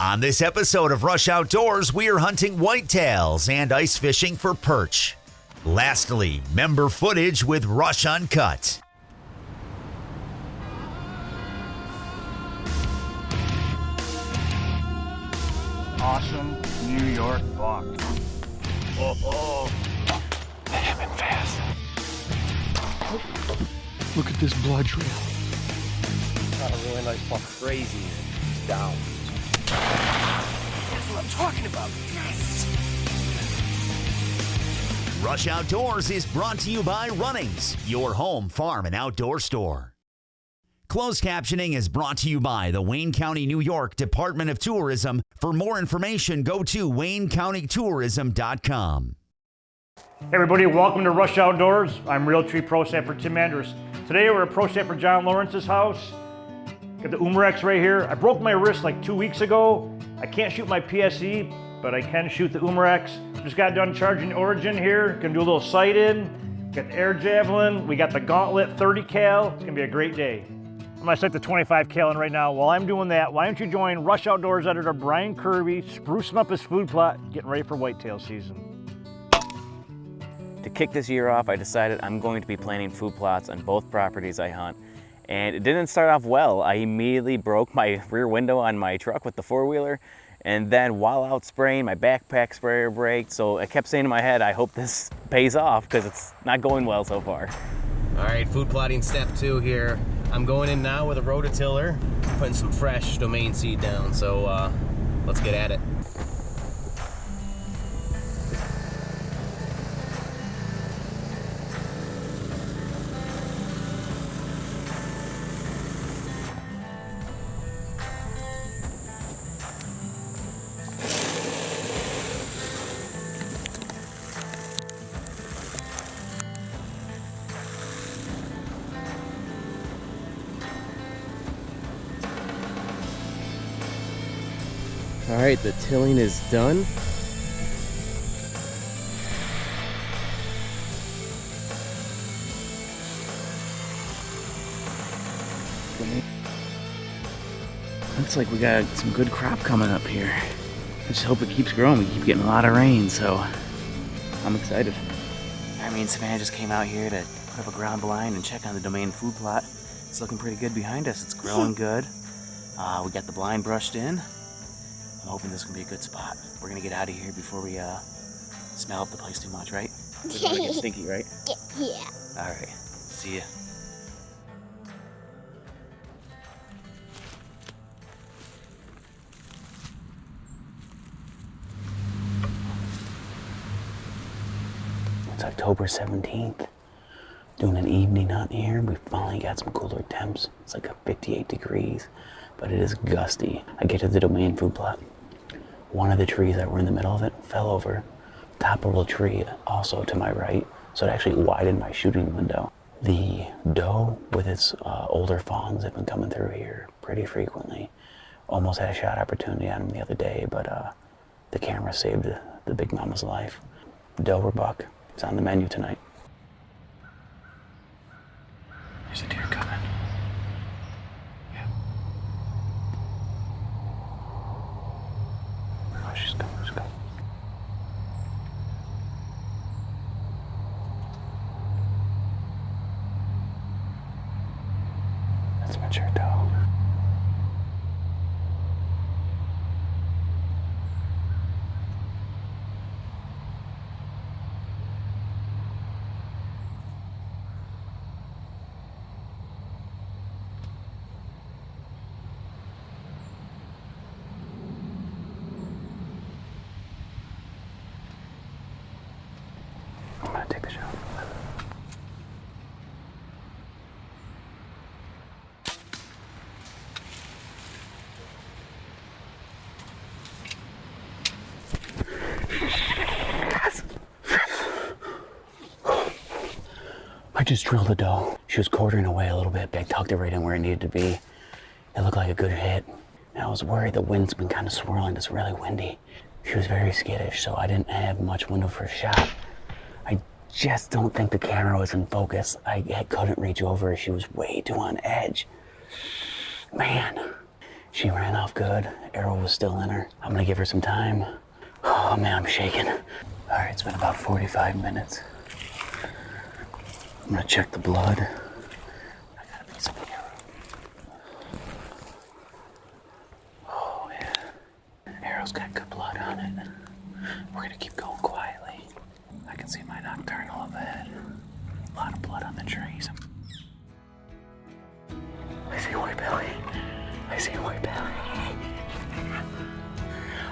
On this episode of Rush Outdoors, we are hunting whitetails and ice fishing for perch. Lastly, member footage with Rush Uncut. Awesome New York buck. Oh. That happened fast. Look at this blood trail. Got a really nice buck. Crazy. He's down. That's what I'm talking about. Yes! Rush Outdoors is brought to you by Runnings, your home farm and outdoor store. Closed captioning is brought to you by the Wayne County, New York Department of Tourism. For more information, go to waynecountytourism.com. Hey everybody, welcome to Rush Outdoors. I'm Realtree Pro Sapper Tim Andrews. Today we're at Pro Sapper John Lawrence's house. Got the Umrex right here. I broke my wrist like 2 weeks ago. I can't shoot my PSE, but I can shoot the Umrex. Just got done charging Origin here. Gonna do a little sight in. Got the air javelin. We got the Gauntlet 30 cal. It's gonna be a great day. I'm gonna sight the 25 cal in right now. While I'm doing that, why don't you join Rush Outdoors editor Brian Kirby, sprucing up his food plot, getting ready for whitetail season. To kick this year off, I decided I'm going to be planting food plots on both properties I hunt. And it didn't start off well. I immediately broke my rear window on my truck with the four-wheeler, and then while out spraying, my backpack sprayer braked. So I kept saying in my head, I hope this pays off because it's not going well so far. All right, food plotting step 2 here. I'm going in now with a rototiller, putting some fresh domain seed down. So let's get at it. All right, the tilling is done. Looks like we got some good crop coming up here. I just hope it keeps growing. We keep getting a lot of rain, so I'm excited. I mean, Savannah just came out here to put up a ground blind and check on the domain food plot. It's looking pretty good behind us. It's growing good. We got the blind brushed in. I'm hoping this can be a good spot. We're gonna get out of here before we smell up the place too much, right? We're gonna get stinky, right? Yeah. All right. See ya. It's October 17th. Doing an evening hunt here. We finally got some cooler temps. It's like 58 degrees, but it is gusty. I get to the domain food plot. One of the trees that were in the middle of it fell over. Top of the tree also to my right, so it actually widened my shooting window. The doe with its older fawns have been coming through here pretty frequently. Almost had a shot opportunity on him the other day, but the camera saved the big mama's life. Doe or buck, it's on the menu tonight. There's a deer coming. Yeah. Oh, she's coming. She's coming. That's a mature doe. I'm gonna take the shot. I just drilled a doe. She was quartering away a little bit, but I tucked it right in where it needed to be. It looked like a good hit. And I was worried the wind's been kind of swirling. It's really windy. She was very skittish, so I didn't have much window for a shot. I just don't think the camera was in focus. I couldn't reach over her. She was way too on edge. Man, She ran off good. Arrow was still in her. I'm gonna give her some time. Oh man, I'm shaking. All right, it's been about 45 minutes. I'm gonna check the blood. I got a piece of arrow. Oh yeah, arrow's got good blood on it. We're gonna keep going quietly. I can see my nocturnal up ahead. A lot of blood on the trees. I see a white belly. I see a white belly.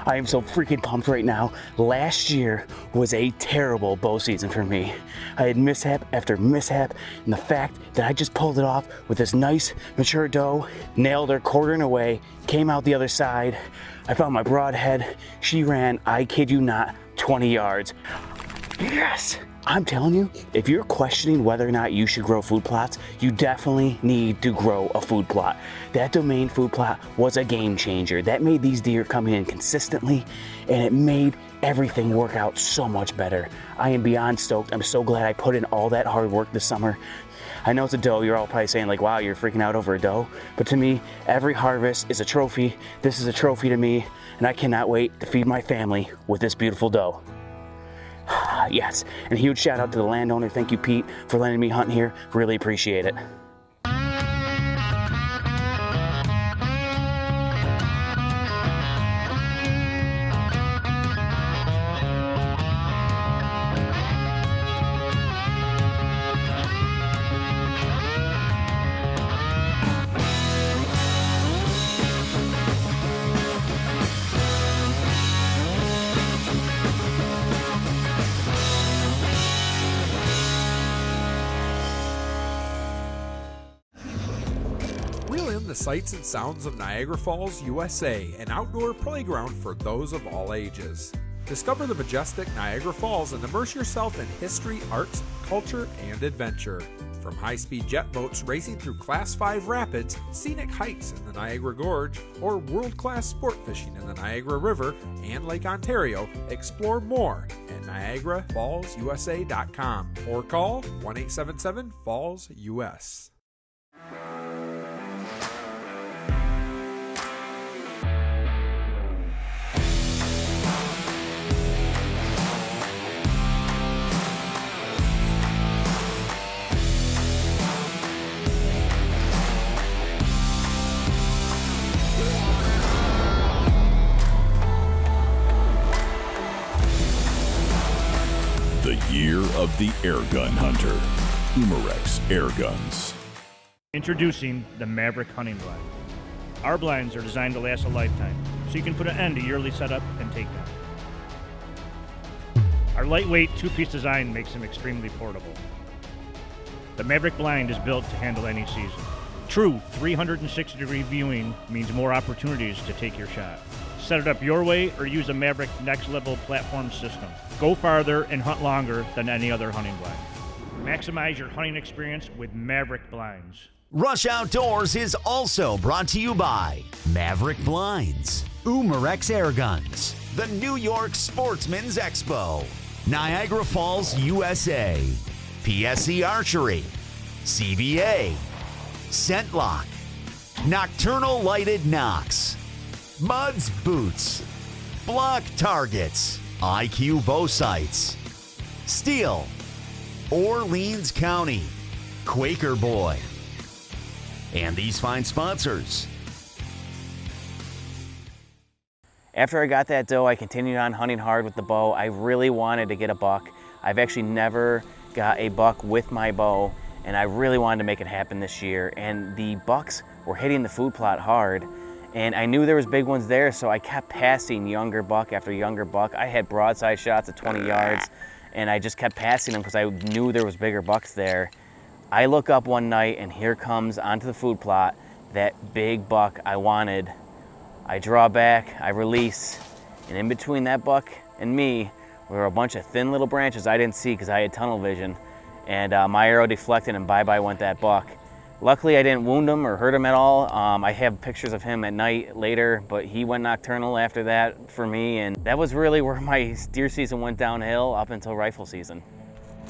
I am so freaking pumped right now. Last year was a terrible bow season for me. I had mishap after mishap, and the fact that I just pulled it off with this nice mature doe, nailed her quartering away, came out the other side. I found my broadhead. She ran, I kid you not, 20 yards. Yes! I'm telling you, if you're questioning whether or not you should grow food plots, you definitely need to grow a food plot. That domain food plot was a game changer. That made these deer come in consistently, and it made everything work out so much better. I am beyond stoked. I'm so glad I put in all that hard work this summer. I know it's a doe. You're all probably saying like, wow, you're freaking out over a doe. But to me, every harvest is a trophy. This is a trophy to me, and I cannot wait to feed my family with this beautiful doe. Yes, and a huge shout out to the landowner. Thank you, Pete, for letting me hunt here. Really appreciate it. The sights and sounds of Niagara Falls, USA, an outdoor playground for those of all ages. Discover the majestic Niagara Falls and immerse yourself in history, arts, culture, and adventure. From high-speed jet boats racing through Class 5 rapids, scenic hikes in the Niagara Gorge, or world-class sport fishing in the Niagara River and Lake Ontario, explore more at NiagaraFallsUSA.com or call 1-877-FALLS-US. The year of the air gun hunter. Umarex Air Guns. Introducing the Maverick Hunting Blind. Our blinds are designed to last a lifetime, so you can put an end to yearly setup and take them. Our lightweight two-piece design makes them extremely portable. The Maverick blind is built to handle any season. True 360-degree viewing means more opportunities to take your shot. Set it up your way or use a Maverick Next Level platform system. Go farther and hunt longer than any other hunting blind. Maximize your hunting experience with Maverick blinds. Rush Outdoors is also brought to you by Maverick Blinds, Umarex Air Guns, the New York Sportsman's Expo, Niagara Falls, USA, PSC Archery, CVA, Scentlock, Nocturnal Lighted Knox, Muds Boots, Block Targets, IQ Bow Sights, Steel, Orleans County, Quaker Boy, and these fine sponsors. After I got that doe, I continued on hunting hard with the bow. I really wanted to get a buck. I've actually never got a buck with my bow, and I really wanted to make it happen this year. And the bucks were hitting the food plot hard, and I knew there was big ones there, so I kept passing younger buck after younger buck. I had broadside shots at 20 yards, and I just kept passing them because I knew there was bigger bucks there. I look up one night, and here comes onto the food plot that big buck I wanted. I draw back, I release, and in between that buck and me were a bunch of thin little branches I didn't see because I had tunnel vision, and my arrow deflected and bye-bye went that buck. Luckily, I didn't wound him or hurt him at all. I have pictures of him at night later, but he went nocturnal after that for me, and that was really where my deer season went downhill up until rifle season.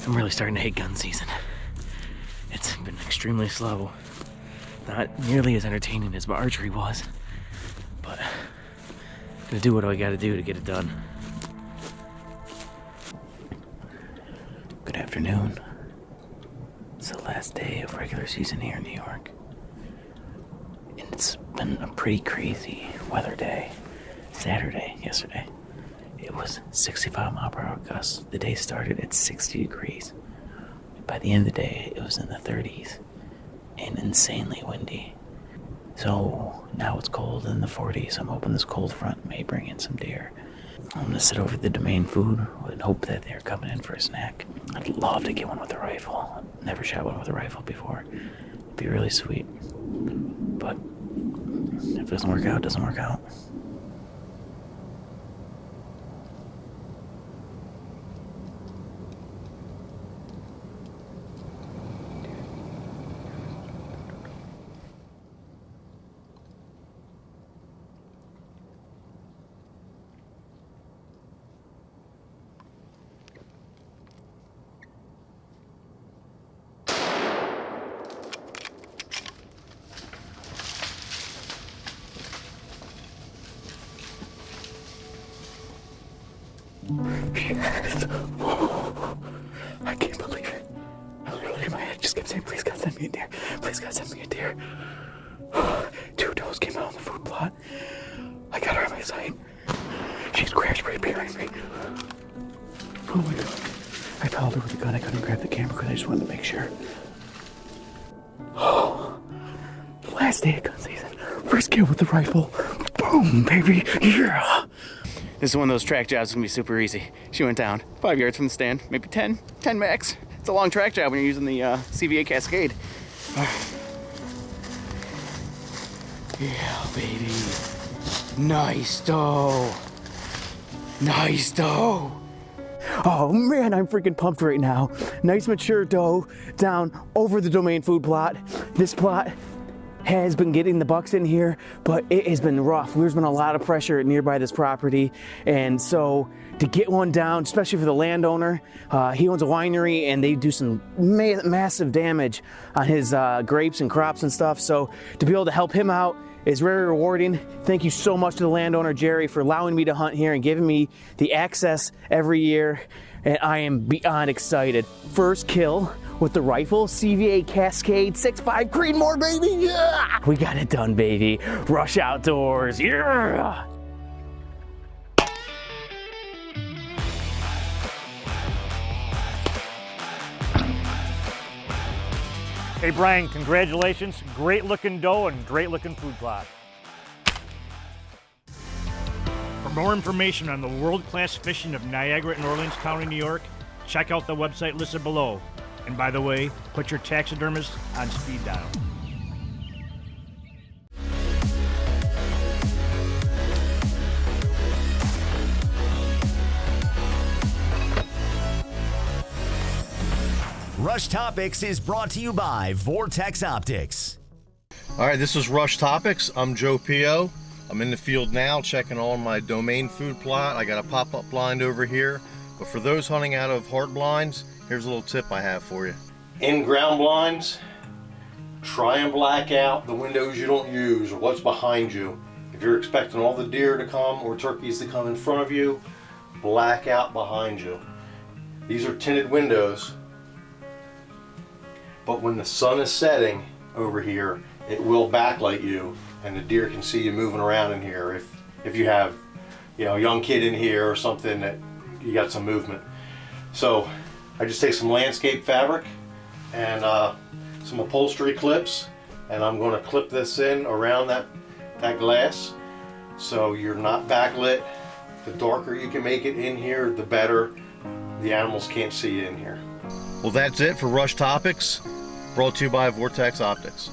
I'm really starting to hate gun season. It's been extremely slow. Not nearly as entertaining as archery was. gonna do what I gotta do to get it done. Good afternoon. It's the last day of regular season here in New York. And it's been a pretty crazy weather day. Saturday, yesterday, it was 65-mile-per-hour gusts. The day started at 60 degrees. By the end of the day, it was in the 30s and insanely windy. So now it's cold in the 40s. I'm hoping this cold front may bring in some deer. I'm gonna sit over at the domain food and hope that they're coming in for a snack. I'd love to get one with a rifle. I've never shot one with a rifle before. It'd be really sweet. But if it doesn't work out, it doesn't work out. I can't believe it. Literally, my head just kept saying, please God, send me a deer. Please God, send me a deer. 2 does came out on the food plot. I got her on my sight. She's crashed right behind me. Oh my God. I followed her with the gun. I couldn't grab the camera because I just wanted to make sure. Oh, last day of gun season. First kill with the rifle. Boom, baby. Yeah. This is one of those track jobs that's gonna be super easy. She went down 5 yards from the stand, maybe 10 max. It's a long track job when you're using the CVA Cascade. Yeah, baby. Nice doe. Nice doe. Oh man, I'm freaking pumped right now. Nice mature doe down over the domain food plot. This plot has been getting the bucks in here, but it has been rough. There's been a lot of pressure nearby this property, and so to get one down, especially for the landowner, he owns a winery and they do some massive damage on his grapes and crops and stuff, so to be able to help him out is very rewarding. Thank you so much to the landowner, Jerry, for allowing me to hunt here and giving me the access every year, and I am beyond excited. First kill with the rifle, CVA Cascade 6.5 Creedmoor, baby, yeah! We got it done, baby. Rush Outdoors, yeah! Hey Brian, congratulations. Great looking doe and great looking food plot. For more information on the world-class fishing of Niagara and Orleans County, New York, check out the website listed below. And by the way, put your taxidermist on speed dial. Rush Topics is brought to you by Vortex Optics. All right, this is Rush Topics. I'm Joe Pio. I'm in the field now checking on my domain food plot. I got a pop-up blind over here. But for those hunting out of hard blinds, here's a little tip I have for you. In ground blinds, try and black out the windows you don't use or what's behind you. If you're expecting all the deer to come or turkeys to come in front of you, black out behind you. These are tinted windows, but when the sun is setting over here, it will backlight you and the deer can see you moving around in here. If you have, you know, a young kid in here or something that you got some movement. So I just take some landscape fabric and some upholstery clips, and I'm going to clip this in around that glass so you're not backlit. The darker you can make it in here, the better. The animals can't see you in here. Well, that's it for Rush Topics, brought to you by Vortex Optics.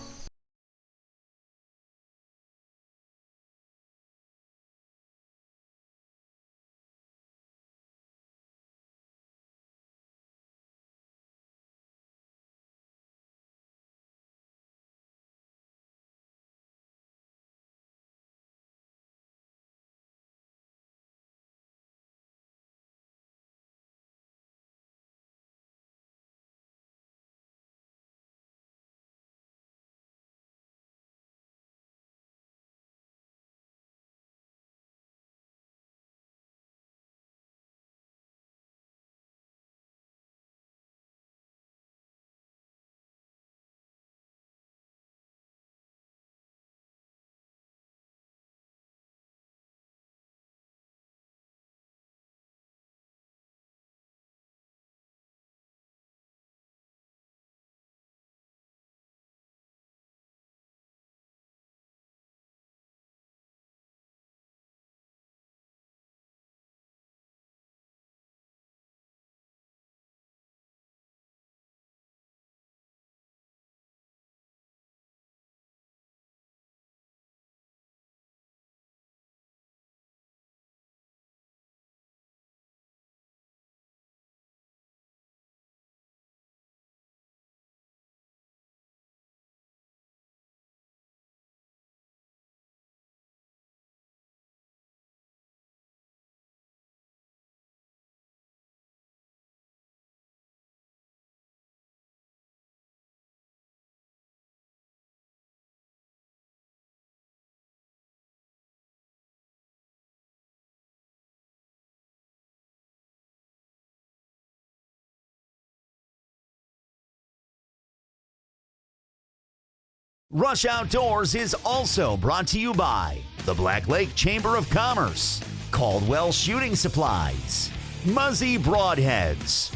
Rush Outdoors is also brought to you by the Black Lake Chamber of Commerce, Caldwell Shooting Supplies, Muzzy Broadheads,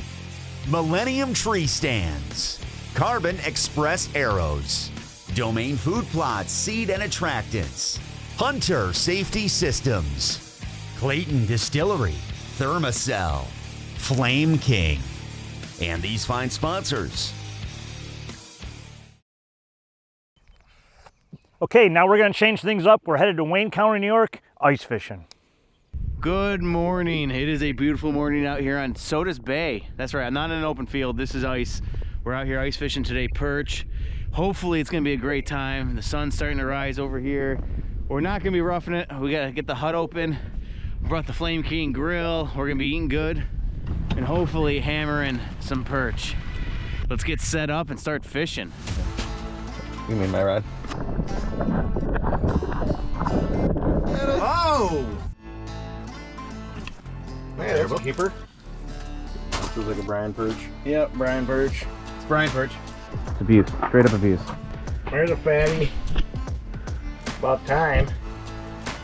Millennium Tree Stands, Carbon Express Arrows, Domain Food Plots Seed and Attractants, Hunter Safety Systems, Clayton Distillery, Thermacell, Flame King, and these fine sponsors. Okay, now we're gonna change things up. We're headed to Wayne County, New York, ice fishing. Good morning. It is a beautiful morning out here on Sodas Bay. That's right, I'm not in an open field. This is ice. We're out here ice fishing today, perch. Hopefully it's gonna be a great time. The sun's starting to rise over here. We're not gonna be roughing it. We gotta get the hut open. We brought the Flame King grill. We're gonna be eating good and hopefully hammering some perch. Let's get set up and start fishing. You mean my rod? Oh! Yeah, there's a keeper. Feels like a Brian perch. Yep, Brian perch. It's Brian perch. It's abuse, straight up abuse. There's a fatty. About time.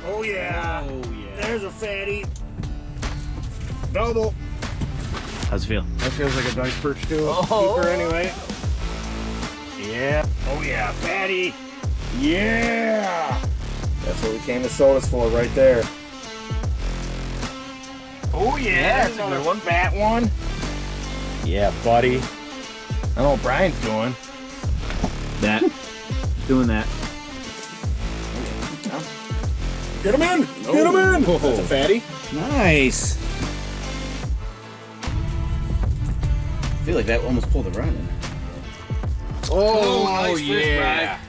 Oh yeah. Oh yeah. There's a fatty. Double. How's it feel? That feels like a dice perch too. Oh. Keeper anyway. Yeah. Oh yeah, fatty. Yeah. That's what we came to Sodas for right there. Oh yeah, that's another one. Fat one. Yeah, buddy. I don't know what Brian's doing. That. Doing that. Get him in! Get him in! That's a fatty. Nice. I feel like that almost pulled the run in. Oh, nice yeah.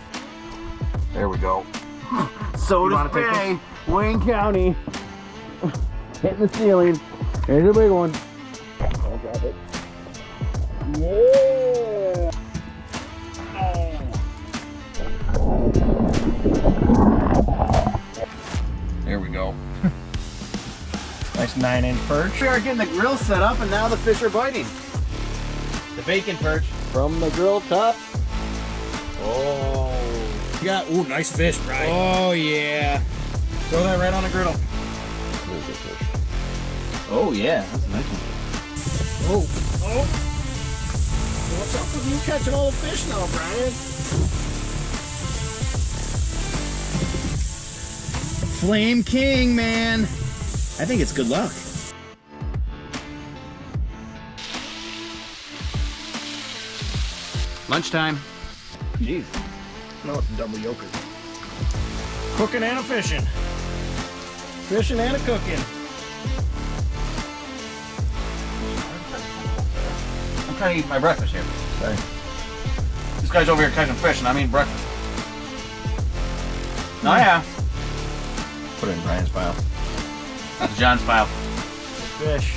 There we go. Sodas Bay, Wayne County. Hitting the ceiling. There's a big one. I'll drop it. Yeah. There we go. Nice 9-inch perch. We are getting the grill set up and now the fish are biting. The bacon perch. From the grill top. Oh. You got, ooh, nice fish, Brian. Oh, yeah. Throw that right on the griddle. There's a fish. Oh, yeah, that's a nice one. Oh. Oh. What's up with you catching all the fish now, Brian? Flame King, man. I think it's good luck. Lunchtime. Jeez. No, it's a double yoker. Cooking and a fishing. Fishing and a cooking. I'm trying to eat my breakfast here. Sorry. This guy's over here catching fish and I'm eating breakfast. Oh yeah. Put it in Brian's pile. That's John's pile. Fish.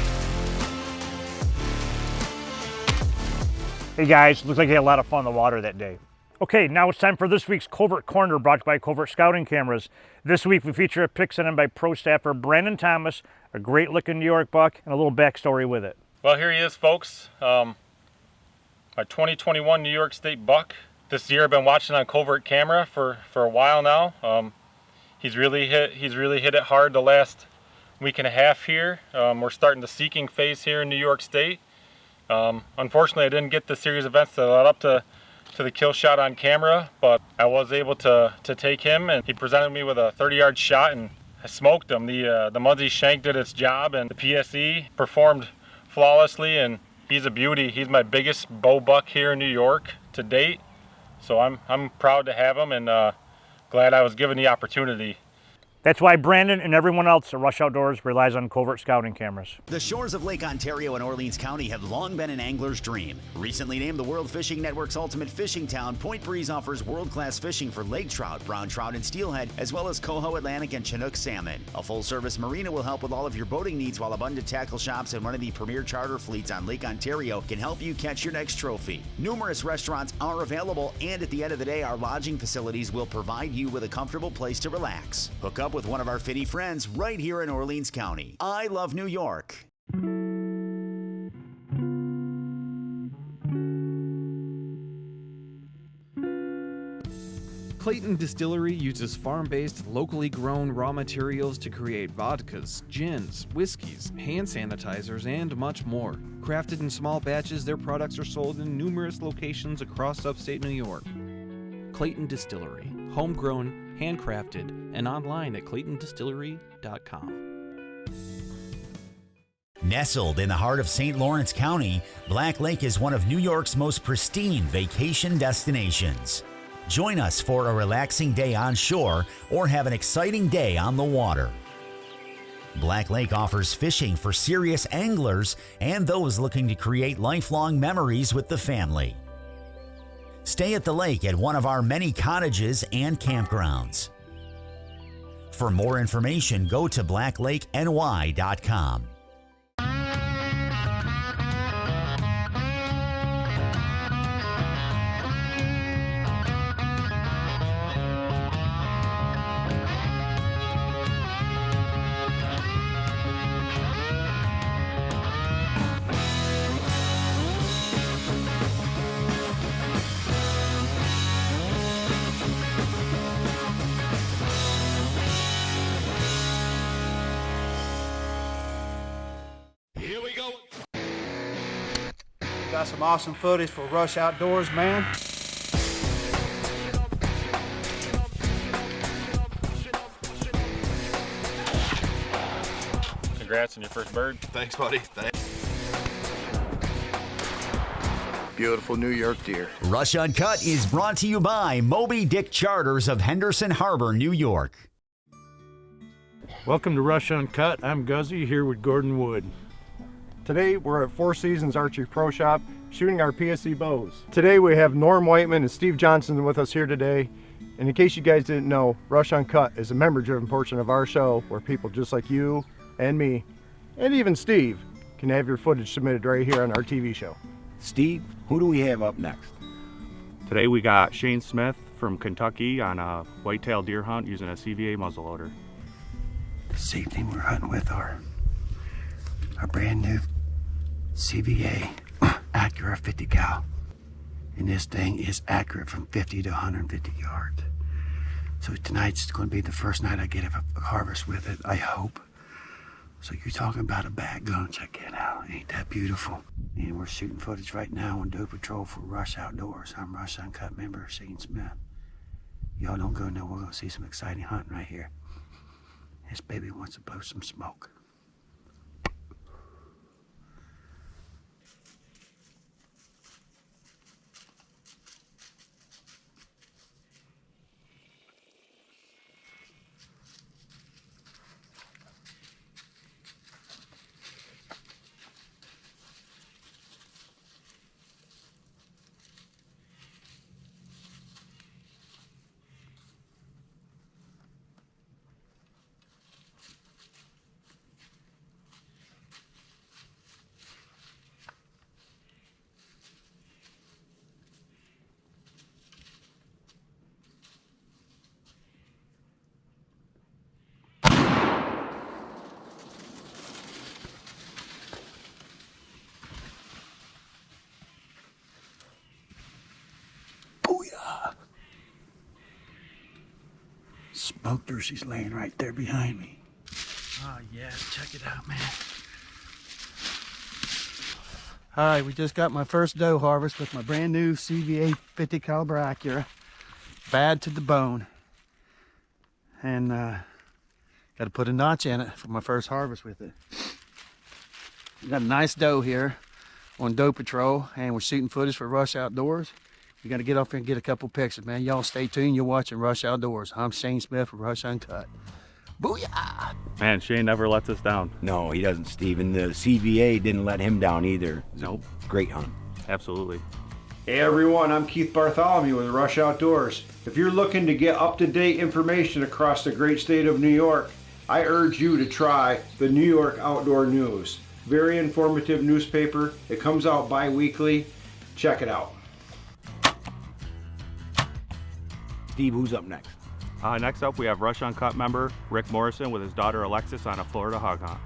Hey guys, looks like they had a lot of fun in the water that day. Okay, now it's time for this week's Covert Corner, brought to you by Covert Scouting Cameras. This week we feature a pick sent in by pro staffer Brandon Thomas, a great looking New York buck, and a little backstory with it. Well, here he is, folks. My 2021 New York State buck. This year I've been watching on Covert Camera for a while now. He's really hit it hard the last week and a half here. We're starting the seeking phase here in New York State. Unfortunately, I didn't get the series of events that led up to the kill shot on camera, but I was able to take him, and he presented me with a 30-yard shot, and I smoked him. The Muzzy shank did its job, and the PSE performed flawlessly, and he's a beauty. He's my biggest bow buck here in New York to date, so I'm proud to have him, and glad I was given the opportunity. That's why Brandon and everyone else at Rush Outdoors relies on Covert Scouting Cameras. The shores of Lake Ontario and Orleans County have long been an angler's dream. Recently named the World Fishing Network's ultimate fishing town, Point Breeze offers world-class fishing for lake trout, brown trout, and steelhead, as well as coho, Atlantic, and Chinook salmon. A full-service marina will help with all of your boating needs, while abundant tackle shops and one of the premier charter fleets on Lake Ontario can help you catch your next trophy. Numerous restaurants are available, and at the end of the day, our lodging facilities will provide you with a comfortable place to relax. Hook up with one of our finny friends right here in Orleans County. I love New York. Clayton Distillery uses farm-based, locally grown raw materials to create vodkas, gins, whiskeys, hand sanitizers, and much more. Crafted in small batches, their products are sold in numerous locations across upstate New York. Clayton Distillery, homegrown, handcrafted, and online at claytondistillery.com. Nestled in the heart of St. Lawrence County, Black Lake is one of New York's most pristine vacation destinations. Join us for a relaxing day on shore or have an exciting day on the water. Black Lake offers fishing for serious anglers and those looking to create lifelong memories with the family. Stay at the lake at one of our many cottages and campgrounds. For more information, go to blacklakeny.com. Got some awesome footage for Rush Outdoors, man. Congrats on your first bird. Thanks, buddy. Thanks. Beautiful New York deer. Rush Uncut is brought to you by Moby Dick Charters of Henderson Harbor, New York. Welcome to Rush Uncut. I'm Guzzy here with Gordon Wood. Today we're at Four Seasons Archery Pro Shop shooting our PSC bows. Today we have Norm Whiteman and Steve Johnson with us here today. And in case you guys didn't know, Rush Uncut is a member-driven portion of our show where people just like you and me, and even Steve, can have your footage submitted right here on our TV show. Steve, who do we have up next? Today we got Shane Smith from Kentucky on a whitetail deer hunt using a CVA muzzleloader. The same thing we're hunting with our brand new CVA Acura 50 cal. And this thing is accurate from 50 to 150 yards. So tonight's going to be the first night I get a harvest with it, I hope. So you're talking about a bad gun, check it out. Ain't that beautiful? And we're shooting footage right now on Doe Patrol for Rush Outdoors. I'm Rush Uncut member Shane Smith. Y'all don't go know, we're gonna see some exciting hunting right here. This baby wants to blow some smoke. Smoked her, she's laying right there behind me. Oh yeah, check it out, man. All right, we just got my first doe harvest with my brand new CVA 50 caliber Acura. Bad to the bone. And got to put a notch in it for my first harvest with it. We got a nice doe here on Doe Patrol, and we're shooting footage for Rush Outdoors. You got to get up here and get a couple pictures, man. Y'all stay tuned. You're watching Rush Outdoors. I'm Shane Smith from Rush Uncut. Booyah! Man, Shane never lets us down. No, he doesn't, Steve. And the CVA didn't let him down either. Nope. Great hunt. Absolutely. Hey everyone, I'm Keith Bartholomew with Rush Outdoors. If you're looking to get up-to-date information across the great state of New York, I urge you to try the New York Outdoor News. Very informative newspaper. It comes out bi-weekly. Check it out. Steve, who's up next? Next up, we have Rush Uncut member Rick Morrison with his daughter Alexis on a Florida hog hunt.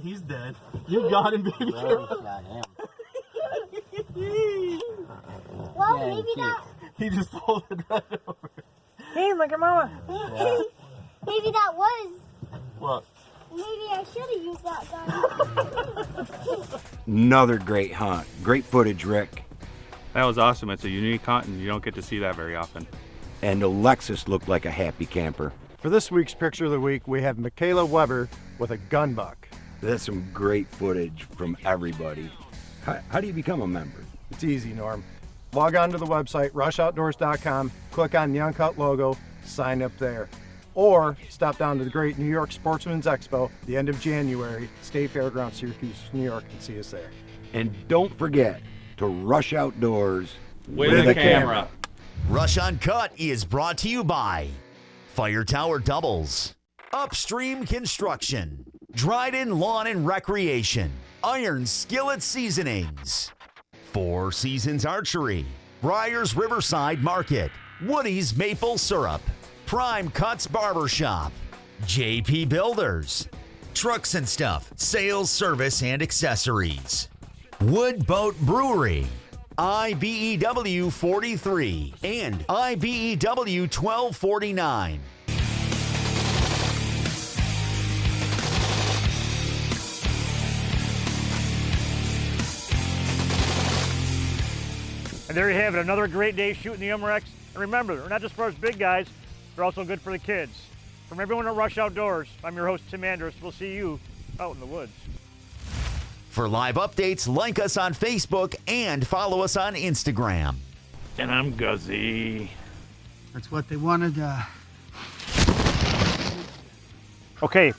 He's dead. You got him, baby. Got him. Well, Yeah, maybe cute. that. He just folded right over. Hey, look at Mama. Yeah. Maybe that was. What? Maybe I should have used that gun. Another great hunt. Great footage, Rick. That was awesome. It's a unique hunt, and you don't get to see that very often. And Alexis looked like a happy camper. For this week's Picture of the Week, we have Michaela Weber with a gun buck. That's some great footage from everybody. How do you become a member? It's easy, Norm. Log on to the website, rushoutdoors.com, click on the Uncut logo, sign up there. Or stop down to the great New York Sportsman's Expo, the end of January, State Fairgrounds, Syracuse, New York, and see us there. And don't forget to rush outdoors With a camera. Rush Uncut is brought to you by Fire Tower Doubles, Upstream Construction, Dryden Lawn and Recreation, Iron Skillet Seasonings, Four Seasons Archery, Briar's Riverside Market, Woody's Maple Syrup, Prime Cuts Barbershop, JP Builders, Trucks and Stuff, Sales, Service, and Accessories, Wood Boat Brewery, IBEW 43, and IBEW 1249. And there you have it, another great day shooting the Umrex. And remember, they're not just for us big guys, they're also good for the kids. From everyone at Rush Outdoors, I'm your host, Tim Andrus. We'll see you out in the woods. For live updates, like us on Facebook and follow us on Instagram. And I'm Guzzy. That's what they wanted. Okay,